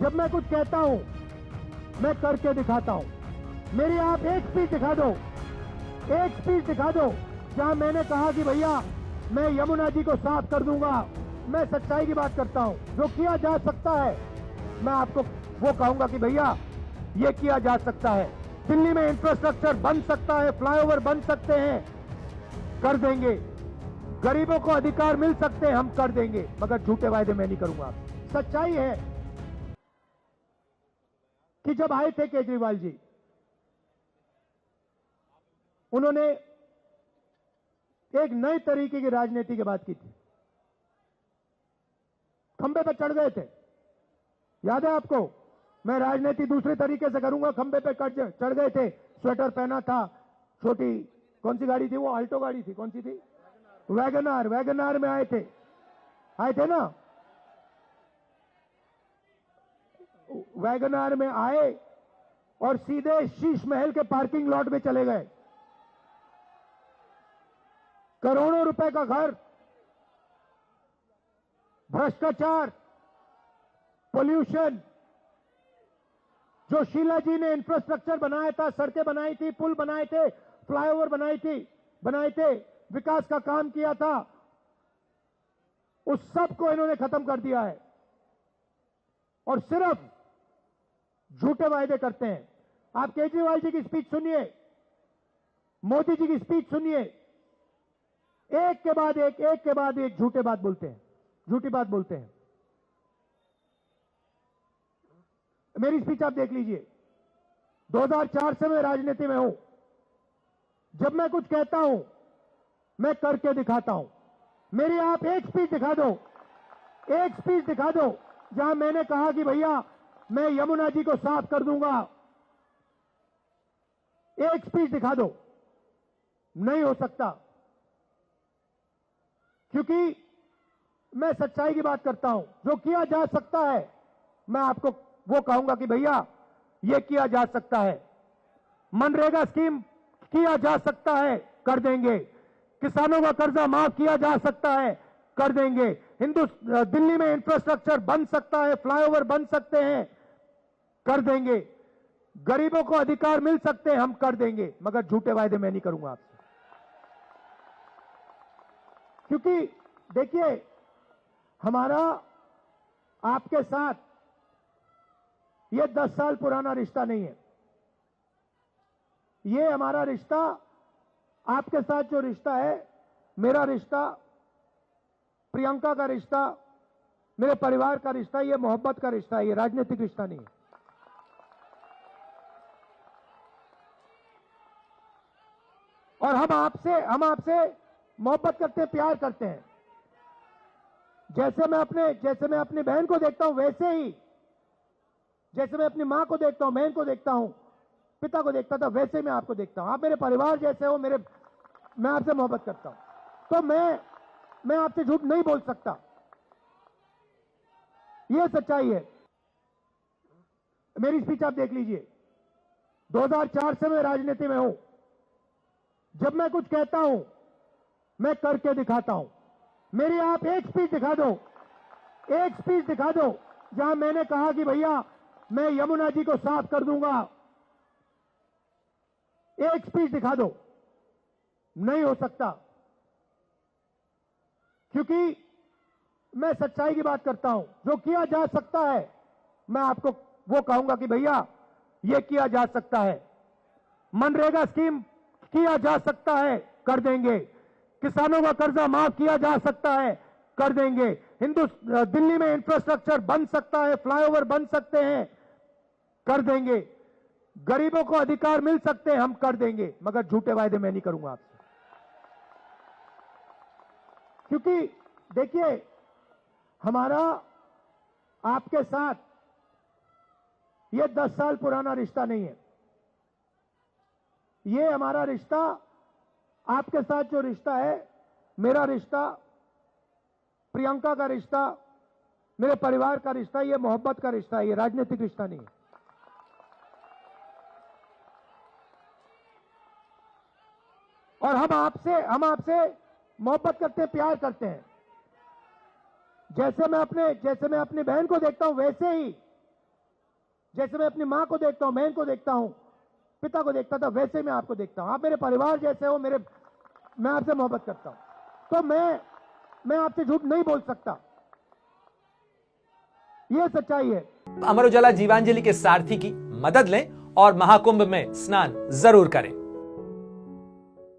जब मैं कुछ कहता हूं मैं करके दिखाता हूं। मेरी आप एक स्पीच दिखा दो, एक स्पीच दिखा दो जहां मैंने कहा कि भैया मैं यमुना जी को साफ कर दूंगा। मैं सच्चाई की बात करता हूं। जो किया जा सकता है मैं आपको वो कहूंगा कि भैया ये किया जा सकता है। दिल्ली में इंफ्रास्ट्रक्चर बन सकता है, फ्लाईओवर बन सकते हैं, कर देंगे। गरीबों को अधिकार मिल सकते हैं, हम कर देंगे, मगर झूठे वायदे मैं नहीं करूंगा। सच्चाई है कि जब आए थे केजरीवाल जी, उन्होंने एक नए तरीके की राजनीति की बात की थी। खंबे पर चढ़ गए थे, याद है आपको? मैं राजनीति दूसरे तरीके से करूंगा, खंबे पे चढ़ गए थे, स्वेटर पहना था, छोटी कौन सी गाड़ी थी वो? आल्टो गाड़ी थी, कौन सी थी? वैगनार। वैगनार में आए थे ना? वैगनार में आए और सीधे शीश महल के पार्किंग लॉट में चले गए। करोड़ों रुपए का घर, भ्रष्टाचार, पोल्यूशन। जो शीला जी ने इंफ्रास्ट्रक्चर बनाया था, सड़कें बनाई थी, पुल बनाए थे, फ्लाईओवर बनाए थे, विकास का काम किया था, उस सब को इन्होंने खत्म कर दिया है और सिर्फ झूठे वायदे करते हैं। आप केजरीवाल जी की स्पीच सुनिए, मोदी जी की स्पीच सुनिए, एक के बाद एक झूठी बात बोलते हैं। मेरी स्पीच आप देख लीजिए। 2004 से मैं राजनीति में हूं। जब मैं कुछ कहता हूं मैं करके दिखाता हूं। मेरी आप एक स्पीच दिखा दो जहां मैंने कहा कि भैया मैं यमुना जी को साफ कर दूंगा। एक स्पीच दिखा दो। नहीं हो सकता, क्योंकि मैं सच्चाई की बात करता हूं। जो किया जा सकता है मैं आपको वो कहूंगा कि भैया ये किया जा सकता है। मनरेगा स्कीम किया जा सकता है, कर देंगे। किसानों का कर्जा माफ किया जा सकता है, कर देंगे। दिल्ली में इंफ्रास्ट्रक्चर बन सकता है, फ्लाईओवर बन सकते हैं, कर देंगे। गरीबों को अधिकार मिल सकते हैं, हम कर देंगे, मगर झूठे वायदे मैं नहीं करूंगा आपसे। क्योंकि देखिए, हमारा आपके साथ ये 10 साल पुराना रिश्ता नहीं है। ये हमारा रिश्ता, आपके साथ जो रिश्ता है, मेरा रिश्ता, प्रियंका का रिश्ता, मेरे परिवार का रिश्ता, ये मोहब्बत का रिश्ता है, ये राजनीतिक रिश्ता नहीं है। और हम आपसे मोहब्बत करते हैं, प्यार करते हैं। जैसे मैं अपनी बहन को देखता हूं, वैसे ही जैसे मैं अपनी मां को देखता हूं, बहन को देखता हूं, पिता को देखता था, वैसे मैं आपको देखता हूं। आप मेरे परिवार जैसे हो, मैं आपसे मोहब्बत करता हूं, तो मैं आपसे झूठ नहीं बोल सकता। यह सच्चाई है। मेरी स्पीच आप देख लीजिए। 2004 से मैं राजनीति में हूं। जब मैं कुछ कहता हूं मैं करके दिखाता हूं। मेरी आप एक स्पीच दिखा दो जहां मैंने कहा कि भैया मैं यमुना जी को साफ कर दूंगा। एक स्पीच दिखा दो। नहीं हो सकता, क्योंकि मैं सच्चाई की बात करता हूं। जो किया जा सकता है मैं आपको वो कहूंगा कि भैया ये किया जा सकता है। मनरेगा स्कीम किया जा सकता है, कर देंगे। किसानों का कर्जा माफ किया जा सकता है, कर देंगे। दिल्ली में इंफ्रास्ट्रक्चर बन सकता है, फ्लाईओवर बन सकते हैं, कर देंगे। गरीबों को अधिकार मिल सकते हैं, हम कर देंगे, मगर झूठे वायदे मैं नहीं करूंगा आपसे। क्योंकि देखिए, हमारा आपके साथ ये 10 साल पुराना रिश्ता नहीं है। ये हमारा रिश्ता, आपके साथ जो रिश्ता है, मेरा रिश्ता, प्रियंका का रिश्ता, मेरे परिवार का रिश्ता, ये मोहब्बत का रिश्ता है, ये राजनीतिक रिश्ता नहीं है। और हम आपसे मोहब्बत करते हैं, प्यार करते हैं। जैसे मैं अपनी बहन को देखता हूं, वैसे ही जैसे मैं अपनी माँ को देखता हूं, बहन को देखता हूं, पिता को देखता था, वैसे मैं आपको देखता हूं। आप मेरे परिवार जैसे हो, मैं आपसे मोहब्बत करता हूं, तो मैं आपसे झूठ नहीं बोल सकता। यह सच्चाई है। अमर उजाला जीवांजलि के सारथी की मदद लें और महाकुंभ में स्नान जरूर करें।